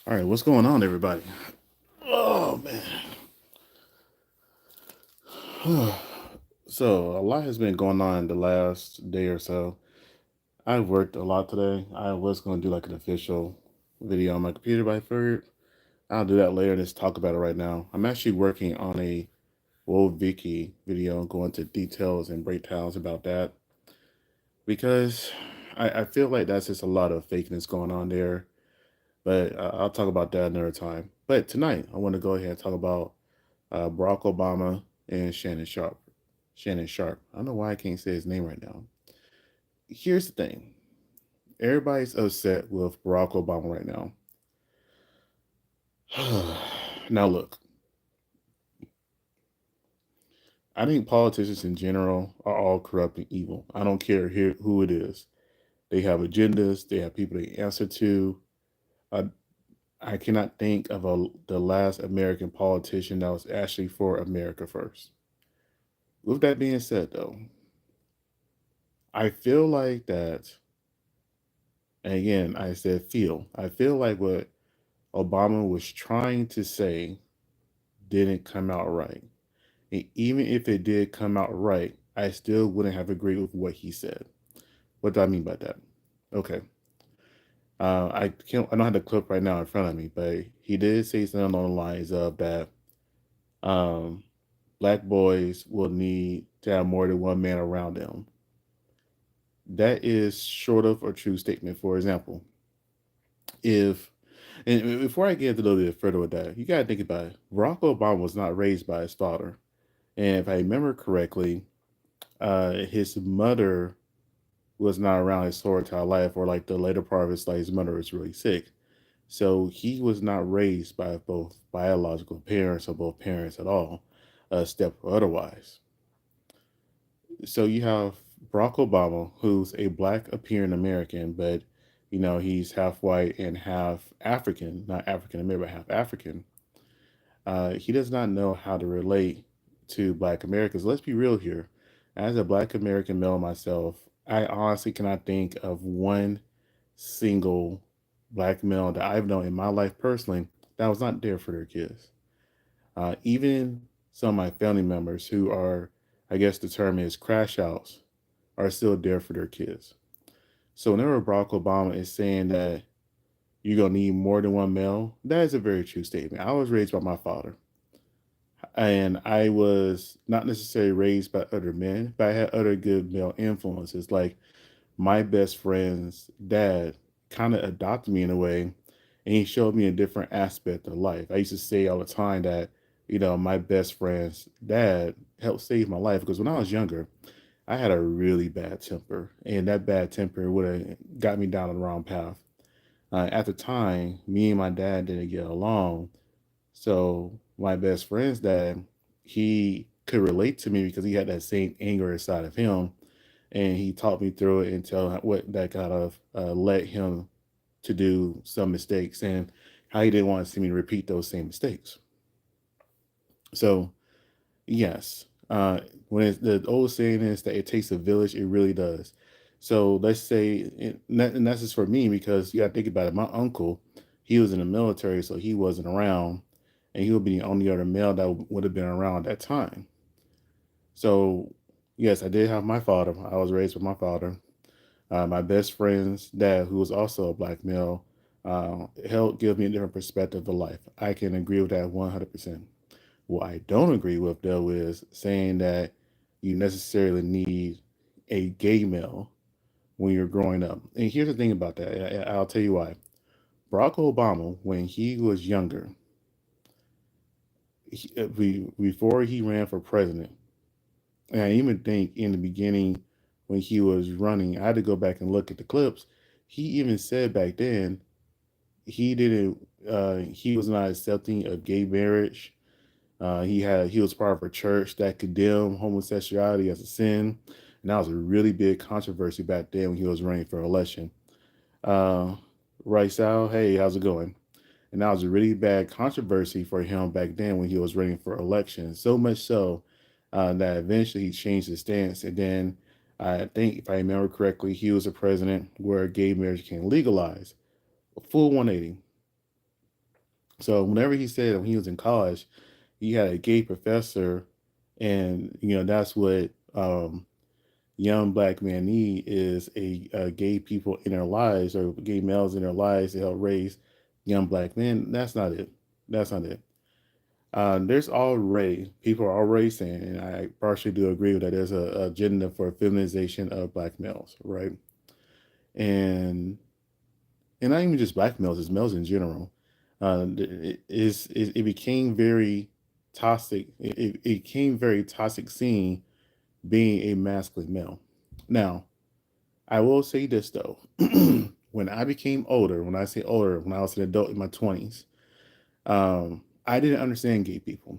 All right, what's going on, everybody? Oh man. So a lot has been going on the last day or so. I've worked a lot today. I was going to do like an official video on my computer, but I figured I'll do that later. Just talk about it right now. I'm actually working on a World Wiki video and go into details and breakdowns about that because I feel like that's just a lot of fakeness going on there. But I'll talk about that another time. But tonight, I want to go ahead and talk about Barack Obama and Shannon Sharpe. Shannon Sharpe. I don't know why I can't say his name right now. Here's the thing. Everybody's upset with Barack Obama right now. Now look, I think politicians in general are all corrupt and evil. I don't care who it is. They have agendas. They have people they answer to. I, I cannot think of the last American politician that was actually for America first. With that being said, though, I feel like that. And again, I said feel. I feel like what Obama was trying to say didn't come out right. And even if it did come out right, I still wouldn't have agreed with what he said. What do I mean by that? Okay. I don't have the clip right now in front of me, but he did say something along the lines of that um, black boys will need to have more than one man around them. That is short of a true statement. For example, if and before I get into a little bit further with that, you got to think about it. Barack Obama was not raised by his father. And if I remember correctly, his mother was not around his whole entire life, or like the later part of his life, his mother was really sick. So he was not raised by both biological parents or both parents at all, step or otherwise. So you have Barack Obama, who's a black appearing American, but he's half white and half African, not African American, but half African. He does not know how to relate to Black Americans. Let's be real here. As a Black American male myself, I honestly cannot think of one single Black male that I've known in my life personally that was not there for their kids. Even some of my family members who are, I guess the term is crash outs, are still there for their kids. So whenever Barack Obama is saying that you're going to need more than one male, that is a very true statement. I was raised by my father. And I was not necessarily raised by other men, but I had other good male influences. Like my best friend's dad kind of adopted me in a way, and he showed me a different aspect of life. I used to say all the time that, my best friend's dad helped save my life because when I was younger, I had a really bad temper, and that bad temper would have got me down the wrong path. At the time, me and my dad didn't get along, so my best friend's dad, he could relate to me because he had that same anger inside of him, and he taught me through it until what that kind of led him to do some mistakes and how he didn't want to see me repeat those same mistakes. So yes, when the old saying is that it takes a village, it really does. So let's say, and that's just for me because you got to think about it. My uncle, he was in the military, so he wasn't around, and he would be the only other male that would have been around at that time. So yes, I did have my father. I was raised with my father. My best friend's dad, who was also a black male, helped give me a different perspective of life. I can agree with that 100%. What I don't agree with, though, is saying that you necessarily need a gay male when you're growing up. And here's the thing about that. I'll tell you why. Barack Obama, when he was younger, before he ran for president, and I even think in the beginning when he was running, I had to go back and look at the clips. He even said back then he didn't, he was not accepting of gay marriage. He was part of a church that condemned homosexuality as a sin, and that was a really big controversy back then when he was running for election. Uh, right, Sal? Hey, how's it going? And that was a really bad controversy for him back then when he was running for election. So much so that eventually he changed his stance, and then I think, if I remember correctly, he was a president where gay marriage became legalized. A full 180. So whenever he said when he was in college, he had a gay professor, and that's what young black men need is a gay people in their lives or gay males in their lives to help raise young black men. That's not it. That's not it. There's already people are already saying, and I partially do agree with that. There's a agenda for feminization of black males, right? And not even just black males, it's males in general. It became very toxic. It became very toxic scene being a masculine male. Now, I will say this though. When I became older, when I say older, when I was an adult in my 20s, I didn't understand gay people.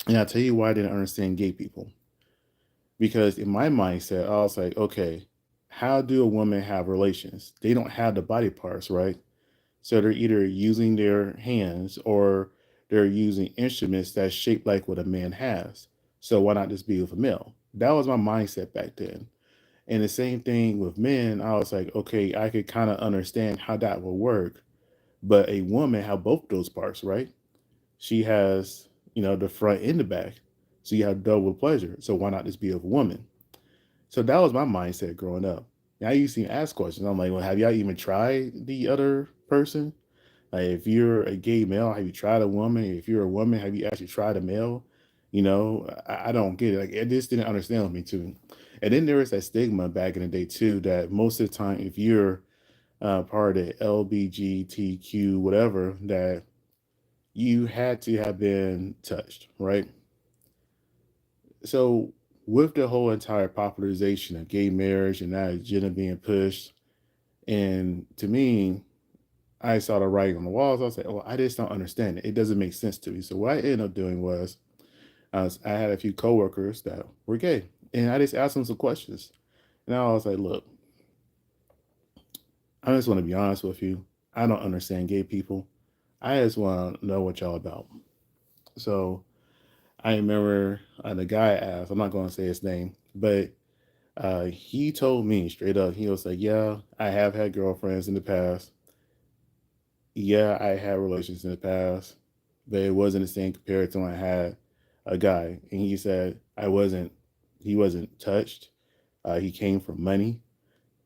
And I'll tell you why I didn't understand gay people. Because in my mindset, I was like, okay, how do a woman have relations? They don't have the body parts, right? So they're either using their hands or they're using instruments that's shaped like what a man has. So why not just be with a male? That was my mindset back then. And the same thing with men, I was like, okay, I could kind of understand how that will work. But a woman have both those parts, right? She has, the front and the back. So you have double pleasure. So why not just be with a woman? So that was my mindset growing up. Now I used to ask questions. I'm like, well, have y'all even tried the other person? Like, if you're a gay male, have you tried a woman? If you're a woman, have you actually tried a male? I don't get it. Like, it just didn't understand with me too. And then there was that stigma back in the day too that most of the time, if you're part of the LBGTQ whatever, that you had to have been touched, right? So with the whole entire popularization of gay marriage and that agenda being pushed, and to me, I saw the writing on the walls. I was like, oh, I just don't understand it. It doesn't make sense to me. So what I ended up doing was, I had a few coworkers that were gay, and I just asked them some questions. And I was like, look, I just want to be honest with you. I don't understand gay people. I just want to know what y'all about. So I remember the guy asked, I'm not going to say his name, but he told me straight up, he was like, yeah, I have had girlfriends in the past. Yeah, I had relations in the past, but it wasn't the same compared to when I had a guy. And he said he wasn't touched. He came from money.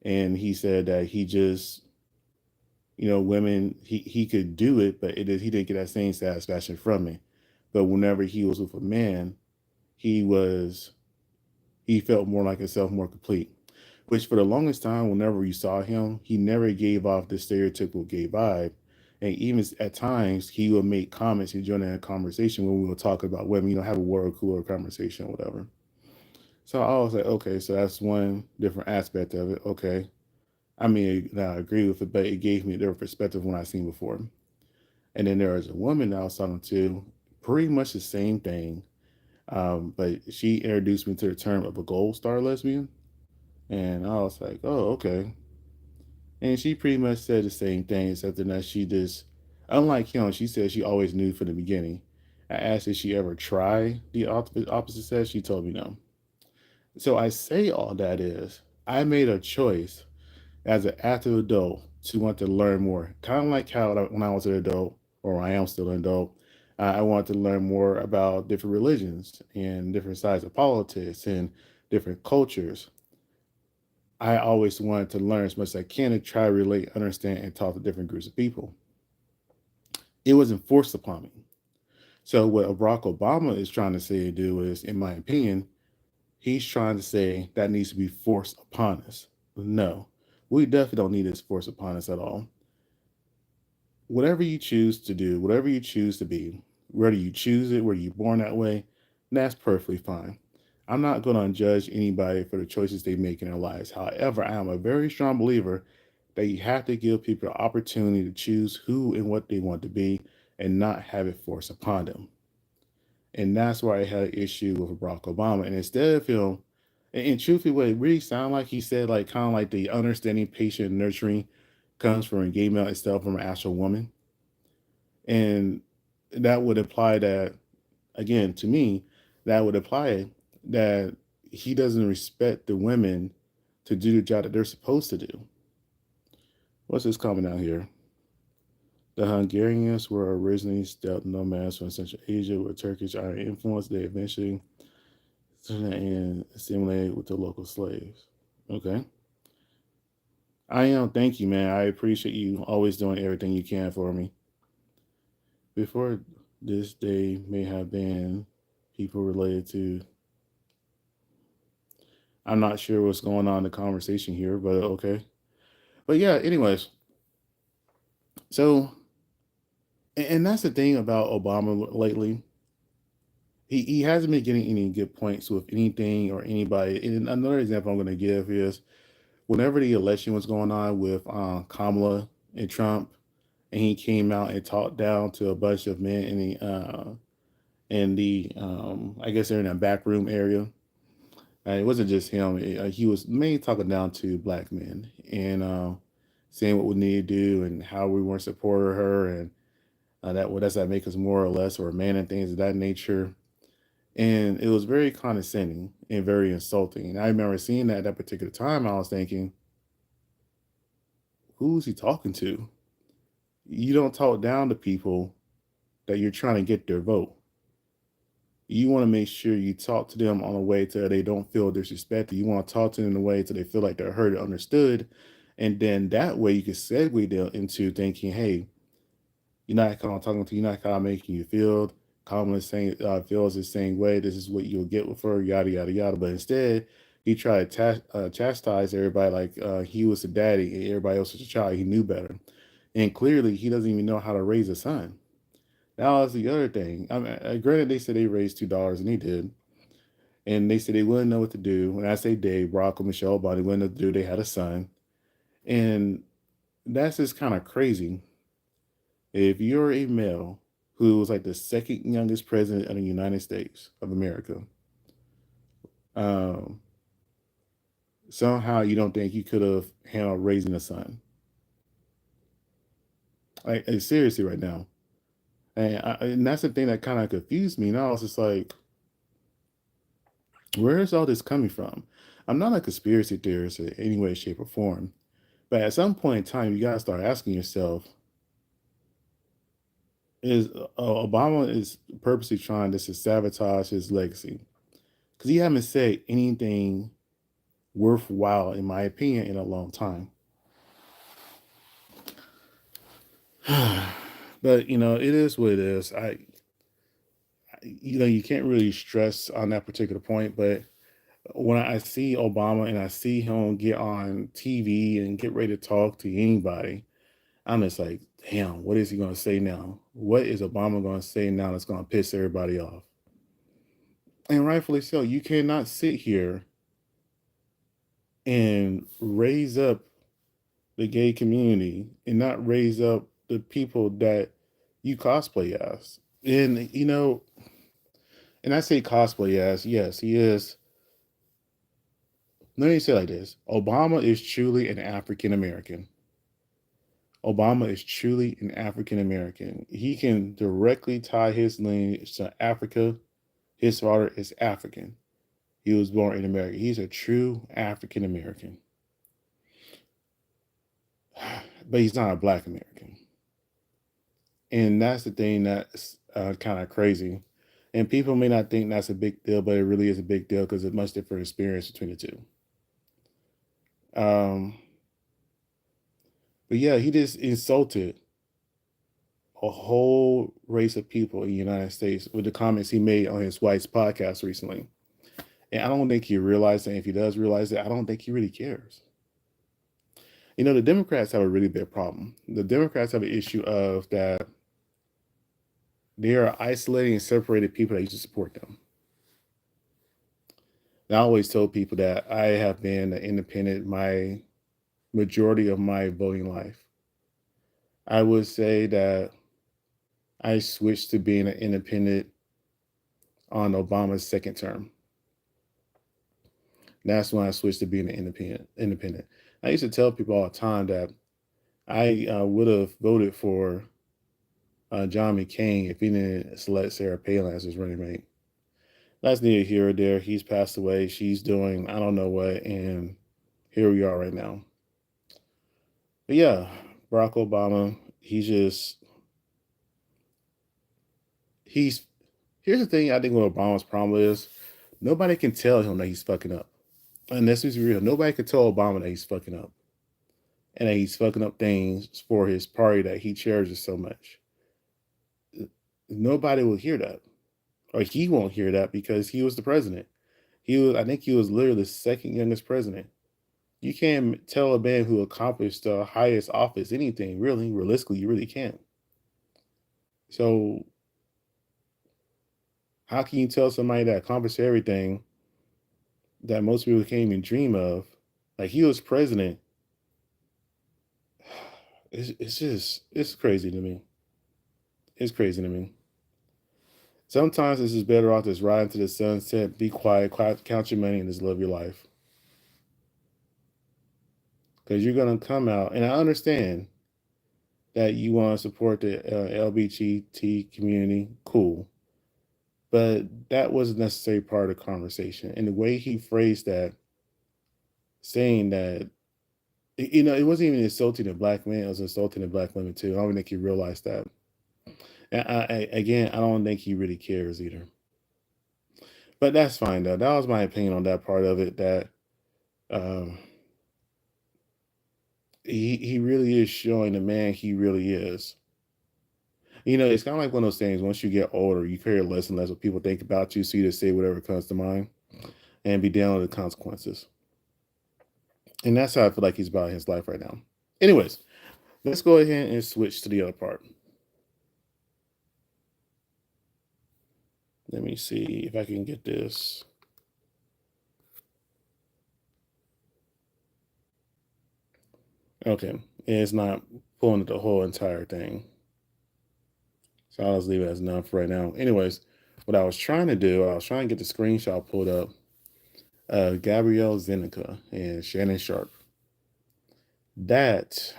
And he said that he just, women, he could do it, but he didn't get that same satisfaction from it. But whenever he was with a man, he was, he felt more like himself, more complete. Which for the longest time, whenever you saw him, he never gave off the stereotypical gay vibe. And even at times, he would make comments and join in a conversation when we were talking about women, have a water cooler conversation or whatever. So I was like, okay, so that's one different aspect of it. Okay. I mean, I agree with it, but it gave me a different perspective when I seen before. And then there was a woman that I was talking to, pretty much the same thing. But she introduced me to the term of a gold star lesbian. And I was like, oh, okay. And she pretty much said the same thing, except that she just, unlike him, she said she always knew from the beginning. I asked if she ever tried the opposite sex. She told me no. So I say all that is, I made a choice as an active adult to want to learn more. Kind of like how when I was an adult, or I am still an adult, I wanted to learn more about different religions and different sides of politics and different cultures. I always wanted to learn as much as I can to try to relate, understand, and talk to different groups of people. It wasn't forced upon me. So what Barack Obama is trying to say and do is, in my opinion, he's trying to say that needs to be forced upon us. No, we definitely don't need this forced upon us at all. Whatever you choose to do, whatever you choose to be, whether you choose it, whether you're born that way, that's perfectly fine. I'm not going to judge anybody for the choices they make in their lives. However, I am a very strong believer that you have to give people the opportunity to choose who and what they want to be and not have it forced upon them. And that's why I had an issue with Barack Obama. And instead of him, and truthfully, what it really sounded like, he said, like, kind of like the understanding, patient, nurturing comes from a gay male instead of from an actual woman. And that would imply that, again, to me, that would imply that he doesn't respect the women to do the job that they're supposed to do. What's this comment out here? The Hungarians were originally steppe nomads from Central Asia with Turkish iron influence. They eventually and assimilated with the local slaves. Okay. I am. Thank you, man. I appreciate you always doing everything you can for me. Before this day may have been people related to. I'm not sure what's going on in the conversation here, but okay. But yeah, anyways. So, and that's the thing about Obama lately. He hasn't been getting any good points with anything or anybody. And another example I'm going to give is whenever the election was going on with Kamala and Trump, and he came out and talked down to a bunch of men in the I guess they're in that back room area. It wasn't just him. He was mainly talking down to black men and saying what we need to do and how we weren't supporting her and that what does that make us more or less or a man and things of that nature. And it was very condescending and very insulting. And I remember seeing that at that particular time. I was thinking, who's he talking to? You don't talk down to people that you're trying to get their vote. You want to make sure you talk to them on a way to they don't feel disrespected. You want to talk to them in a way to they feel like they're heard and understood. And then that way you can segue them into thinking, hey, you're not kind of talking to you, not kind of making you feel. Common is saying feels the same way. This is what you'll get with her, yada yada yada. But instead, he tried to chastise everybody like he was a daddy and everybody else was a child. He knew better, and clearly he doesn't even know how to raise a son. That was the other thing. I mean, granted, they said they raised $2, and he did, and they said they wouldn't know what to do. When I say they, Barack and Michelle Obama, they wouldn't know what to do. They had a son, and that's just kind of crazy. If you're a male who was like the second youngest president of the United States of America, um, somehow you don't think you could have handled raising a son. Like seriously, right now, and that's the thing that kind of confused me. Now I was just like, where is all this coming from? I'm not a conspiracy theorist in any way, shape, or form, but at some point in time, you gotta start asking yourself: Is Obama is purposely trying to sabotage his legacy? Because he haven't said anything worthwhile, in my opinion, in a long time. But it is what it is. You can't really stress on that particular point. But when I see Obama and I see him get on TV and get ready to talk to anybody, I'm just like, damn, what is he going to say now? What is Obama going to say now that's going to piss everybody off? And rightfully so. You cannot sit here and raise up the gay community and not raise up the people that you cosplay as. And and I say cosplay as, yes, he is. Let me say it like this: Obama is truly an African American. Obama is truly an African American. He can directly tie his lineage to Africa. His father is African. He was born in America. He's a true African American. But he's not a black American. And that's the thing that's kind of crazy. And people may not think that's a big deal, but it really is a big deal because there's much different experience between the two. Um, but yeah, he just insulted a whole race of people in the United States with the comments he made on his wife's podcast recently. And I don't think he realized that. If he does realize that, I don't think he really cares. The Democrats have a really big problem. The Democrats have an issue of that they are isolating and separating people that used to support them. And I always tell people that I have been an independent my majority of my voting life. I would say that I switched to being an independent on Obama's second term. That's when I switched to being an Independent. I used to tell people all the time that I would have voted for John McCain if he didn't select Sarah Palin as his running mate. That's neither here or there. He's passed away. She's doing I don't know what, and here we are right now. But yeah, Barack Obama, he's just He's Here's the thing. I think what Obama's problem is, nobody can tell him that he's fucking up. And this is real. Nobody can tell Obama that he's fucking up and that he's fucking up things for his party that he cherishes so much. Nobody will hear that, or he won't hear that because he was the president. I think he was literally the second youngest president. You can't tell a man who accomplished the highest office anything, really, realistically, you really can't. So, how can you tell somebody that accomplished everything that most people can't even dream of? Like, he was president. It's crazy to me. It's crazy to me. Sometimes it's just better off just riding to the sunset, be quiet, count your money, and just live your life. Because you're gonna come out, and I understand that you want to support the LGBT community, cool. But that wasn't necessarily part of the conversation. And the way he phrased that, saying that, it wasn't even insulting a black man, it was insulting a black women too. I don't think he realized that. And again, I don't think he really cares either. But that's fine though. That was my opinion on that part of it. That um, he really is showing the man he really is. It's kind of like one of those things. Once you get older, you care less and less what people think about you, so you just say whatever comes to mind and be down with the consequences. And that's how I feel like he's about his life right now. Anyways, let's go ahead and switch to the other part. Let me see if I can get this. Okay, it's not pulling the whole entire thing. So I'll just leave it as none for right now. Anyways, what I was trying to do, I was trying to get the screenshot pulled up. Gabrielle Zenica and Shannon Sharpe. That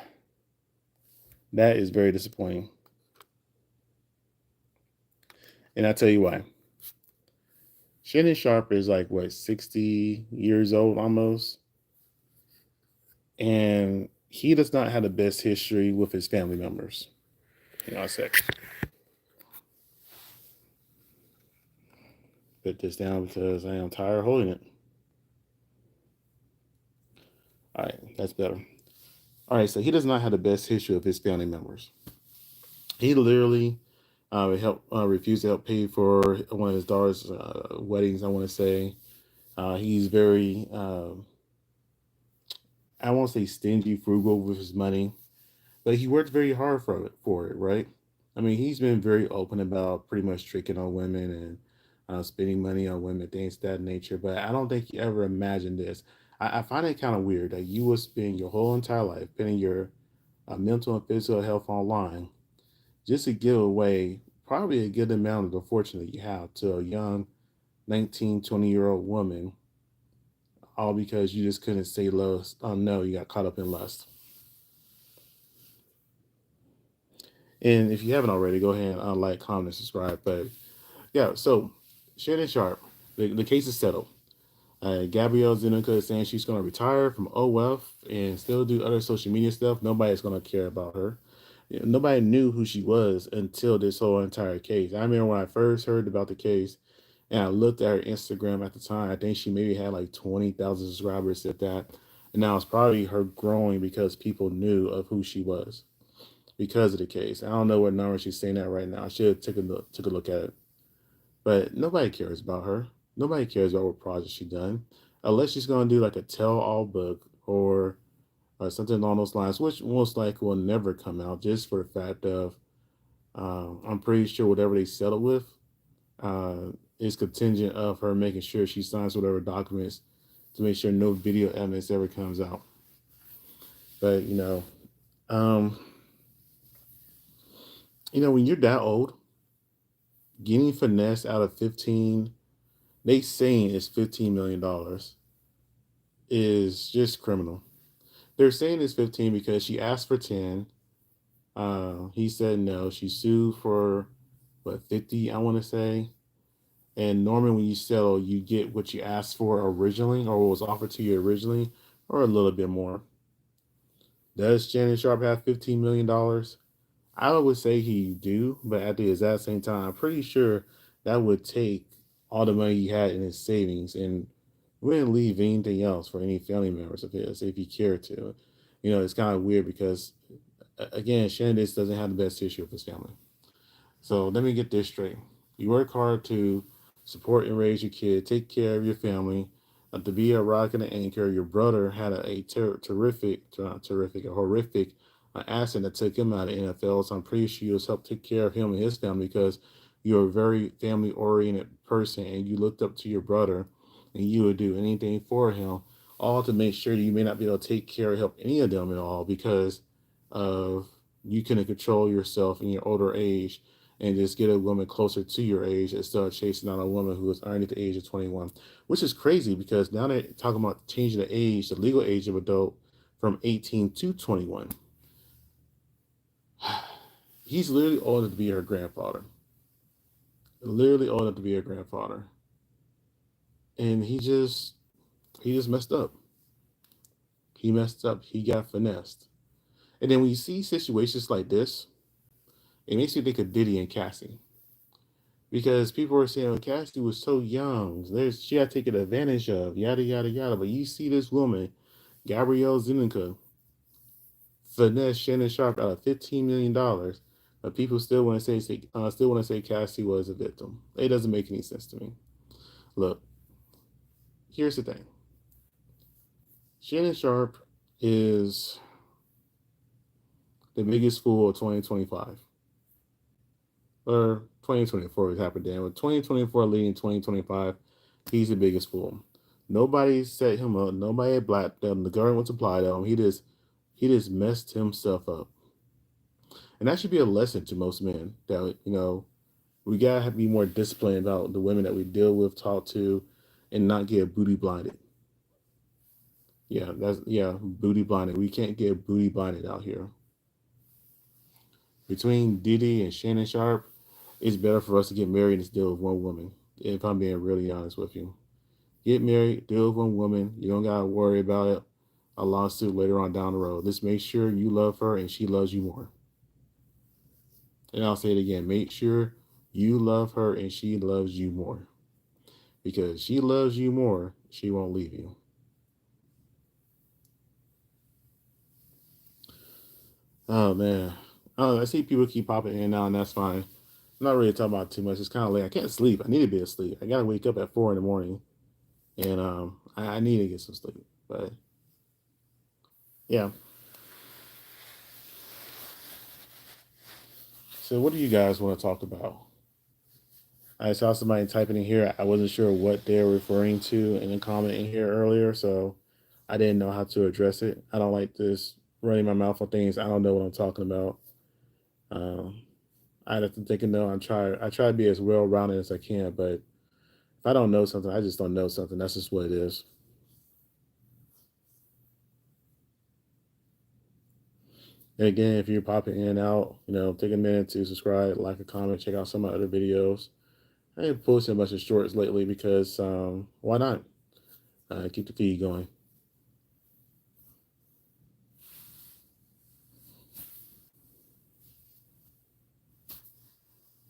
that is very disappointing. And I'll tell you why. Shannon Sharpe is like what, 60 years old almost. And he does not have the best history with his family members. Hang on a sec. Put this down because I am tired of holding it. All right, that's better. All right, so he does not have the best history of his family members. He literally refused to help pay for one of his daughter's weddings, I want to say. He's very, I won't say stingy, frugal with his money, but he worked very hard for it, right? I mean, he's been very open about pretty much tricking on women and spending money on women, things of that nature. But I don't think you ever imagined this. I find it kind of weird that you will spend your whole entire life putting your mental and physical health online just to give away probably a good amount of the fortune that you have to a young 19, 20-year-old woman, all because you just couldn't say lust. Oh no, you got caught up in lust. And if you haven't already, go ahead and like, comment, and subscribe. But yeah, so Shannon Sharp, the case is settled. Gabrielle Zenica is saying she's going to retire from OF and still do other social media stuff. Nobody's going to care about her. Nobody knew who she was until this whole entire case. I remember when I first heard about the case and I looked at her Instagram at the time. I think she maybe had like 20,000 subscribers at that. And now it's probably her growing because people knew of who she was because of the case. I don't know what number she's saying at right now. I should have took a look at it. But nobody cares about her. Nobody cares about what project she done. Unless she's gonna do like a tell-all book or something along those lines, which most likely will never come out, just for the fact of I'm pretty sure whatever they settle with is contingent of her making sure she signs whatever documents to make sure no video evidence ever comes out. But um, when you're that old, getting finesse out of 15, they saying it's $15 million, is just criminal. They're saying it's 15 because she asked for 10. He said no. She sued for what, 50, I want to say. And normally when you settle, you get what you asked for originally or what was offered to you originally, or a little bit more. Does Shannon Sharp have $15 million? I would say he do, but at the exact same time, I'm pretty sure that would take all the money he had in his savings and wouldn't leave anything else for any family members of his if he cared to. It's kind of weird because, again, Shannon doesn't have the best history of his family. So let me get this straight. You work hard to support and raise your kid, take care of your family, to be a rock and an anchor. Your brother had a horrific accident that took him out of the NFL. So I'm pretty sure you helped take care of him and his family because you're a very family oriented person and you looked up to your brother and you would do anything for him, all to make sure that you may not be able to take care or help any of them at all because of you couldn't control yourself in your older age and just get a woman closer to your age instead of chasing down a woman who is underneath the age of 21, which is crazy because now they're talking about changing the age, the legal age of adult from 18 to 21. He's literally old enough to be her grandfather, literally old enough to be her grandfather. And he just messed up. He messed up. He got finessed. And then when you see situations like this, it makes you think of Diddy and Cassie because people were saying, "Oh, Cassie was so young. She got taken advantage of, yada, yada, yada." But you see this woman, Gabrielle Zunica, finesse Shannon Sharpe out of $15 million. But people still want to say Cassie was a victim. It doesn't make any sense to me. Look, here's the thing. Shannon Sharpe is the biggest fool of 2025. Or 2024 has happened then. With 2024 leading 2025, he's the biggest fool. Nobody set him up. Nobody blacked him. The government was applied to him. He just messed himself up. And that should be a lesson to most men that we gotta have to be more disciplined about the women that we deal with, talk to, and not get booty blinded. Booty blinded. We can't get booty blinded out here. Between Diddy and Shannon Sharpe, it's better for us to get married and deal with one woman. If I'm being really honest with you, get married, deal with one woman. You don't gotta worry about it. A lawsuit later on down the road. Just make sure you love her and she loves you more. And I'll say it again. Make sure you love her and she loves you more. Because she loves you more, she won't leave you. Oh man. Oh, I see people keep popping in and out, and that's fine. I'm not really talking about too much. It's kind of late. I can't sleep. I need to be asleep. I gotta wake up at 4 in the morning, and I need to get some sleep. But yeah. So what do you guys want to talk about? I saw somebody typing in here. I wasn't sure what they're referring to in a comment in here earlier, so I didn't know how to address it. I don't like this running my mouth on things I don't know what I'm talking about. Um, I have to take a note. I try to be as well rounded as I can, but if I don't know something, I just don't know something. That's just what it is. And again, if you're popping in and out, take a minute to subscribe, like a comment, check out some of my other videos. I ain't posting a bunch of shorts lately because why not? Keep the feed going.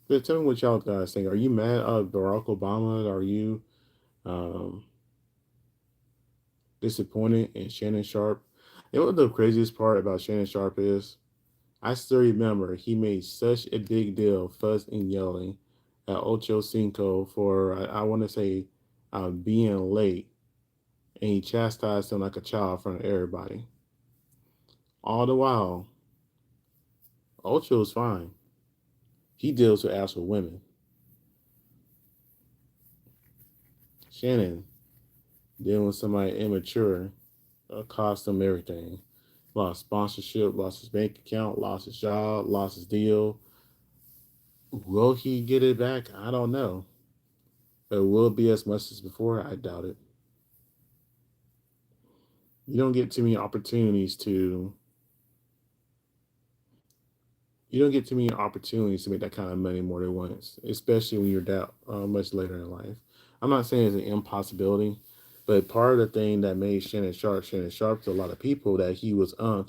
But tell me what y'all guys think. Are you mad at Barack Obama? Are you um, disappointed in Shannon Sharpe? And what the craziest part about Shannon Sharpe is, I still remember he made such a big deal, fuss and yelling at Ocho Cinco for, I want to say, being late. And he chastised him like a child in front of everybody. All the while, Ocho's fine. He deals with actual women. Shannon dealing with somebody immature, cost him everything. Lost sponsorship, lost his bank account, lost his job, lost his deal. Will he get it back? I don't know. But will it be as much as before? I doubt it. You don't get too many opportunities to you don't get too many opportunities to make that kind of money more than once, especially when you're that much later in life. I'm not saying it's an impossibility, but part of the thing that made Shannon Sharp to a lot of people that he was that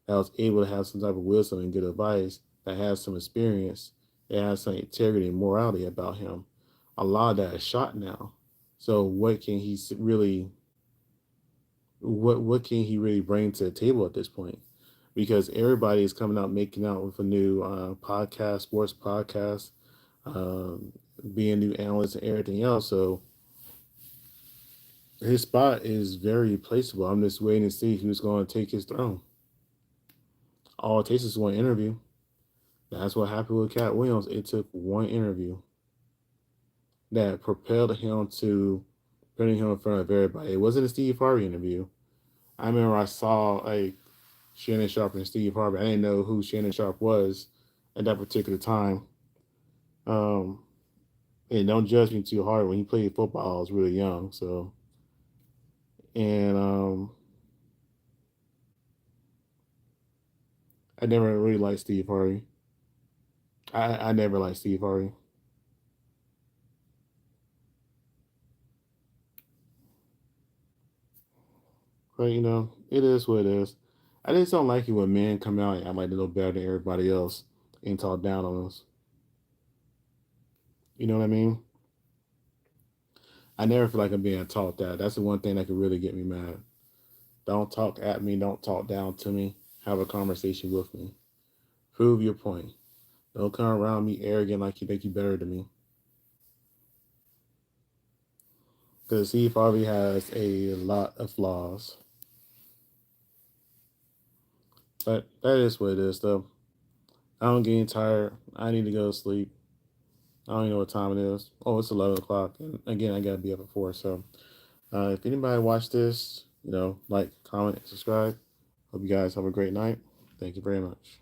was able to have some type of wisdom and good advice that has some experience, that has some integrity and morality about him. A lot of that is shot now. So what can he really what can he really bring to the table at this point? Because everybody is coming out making out with a new podcast, sports podcast, um, being new analysts and everything else. So his spot is very placeable. I'm just waiting to see who's going to take his throne. All it takes is one interview. That's what happened with Cat Williams. It took one interview that propelled him to putting him in front of everybody. It wasn't a Steve Harvey interview. I remember I saw Shannon Sharpe and Steve Harvey. I didn't know who Shannon Sharpe was at that particular time. Um, and don't judge me too hard. When he played football, I was really young. So, and I never really liked Steve Harvey. I never liked Steve Harvey. But it is what it is. I just don't like it when men come out and act like they know better than everybody else and talk down on us. You know what I mean? I never feel like I'm being taught that. That's the one thing that could really get me mad. Don't talk at me. Don't talk down to me. Have a conversation with me. Prove your point. Don't come around me arrogant like you think you better than me. Because Steve Harvey has a lot of flaws. But that is what it is, though. I'm getting tired. I need to go to sleep. I don't even know what time it is. Oh, it's 11 o'clock. And again, I got to be up at 4. So if anybody watched this, like, comment, subscribe. Hope you guys have a great night. Thank you very much.